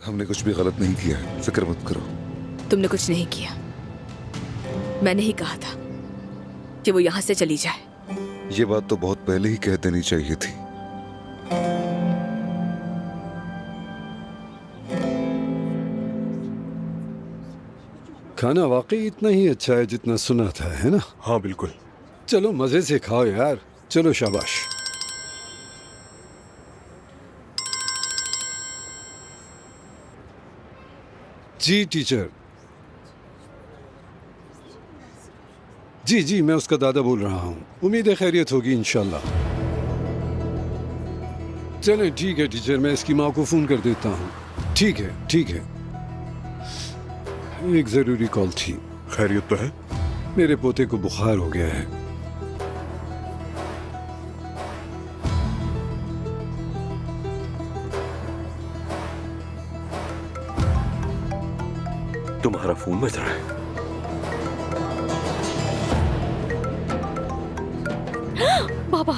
हमने कुछ भी गलत नहीं किया है, फिक्र मत करो। तुमने कुछ नहीं किया। मैंने ही कहा था कि वो यहाँ से चली जाए। ये बात तो बहुत पहले ही कह देनी चाहिए थी। खाना वाकई इतना ही अच्छा है जितना सुना था, है ना? हाँ बिल्कुल। चलो मजे से खाओ यार। चलो शाबाश। जी टीचर। जी मैं उसका दादा बोल रहा हूँ। उम्मीद है खैरियत होगी इंशाल्लाह। चलें ठीक है टीचर, मैं इसकी माँ को फोन कर देता हूँ। ठीक है। एक जरूरी कॉल थी। खैरियत तो है? मेरे पोते को बुखार हो गया है। तुम्हारा फोन बज रहा है। बाबा,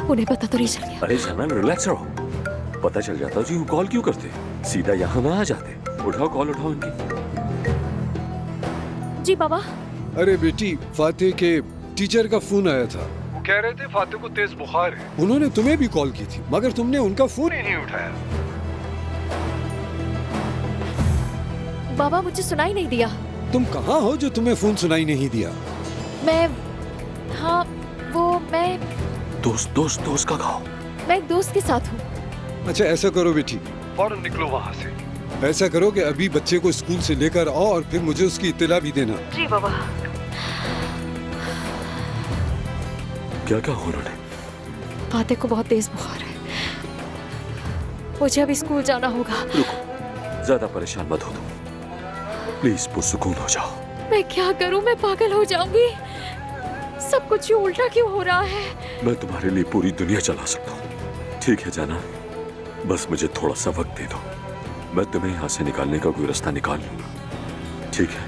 उन्हें पता तो नहीं चल गया? अरे जनरल रिलैक्स रहो। पता चल जाता जी कॉल क्यों करते, सीधा यहाँ ना आ जाते। उठाओ कॉल, उठाओ इनकी। जी बाबा। अरे बेटी, फातिह के टीचर का फोन आया था। वो कह रहे थे फातिह को तेज बुखार है। उन्होंने तुम्हें भी कॉल की थी मगर तुमने उनका फोन ही नहीं उठाया। बाबा मुझे सुनाई नहीं दिया। तुम कहाँ हो जो तुम्हें फोन सुनाई नहीं दिया? मैं दोस्त का खाओ। मैं एक दोस्त के साथ हूँ। अच्छा ऐसा करो बेटी, फौरन निकलो वहाँ से। ऐसा करो कि अभी बच्चे को स्कूल से लेकर आओ और फिर मुझे उसकी इत्तला भी देना। जी बाबा। क्या कहा उन्होंने? फातिह को बहुत तेज बुखार है, मुझे अभी स्कूल जाना होगा। रुको, ज्यादा परेशान मत हो तुम, प्लीज पुरसुकून हो जाओ। मैं क्या करूं, मैं पागल हो जाऊंगी। सब कुछ यूं उल्टा क्यों हो रहा है? मैं तुम्हारे लिए पूरी दुनिया चला सकता हूँ। ठीक है जाना, बस मुझे थोड़ा सा वक्त दे दो। मैं तुम्हें यहाँ से निकालने का कोई रास्ता निकाल लूंगा, ठीक है?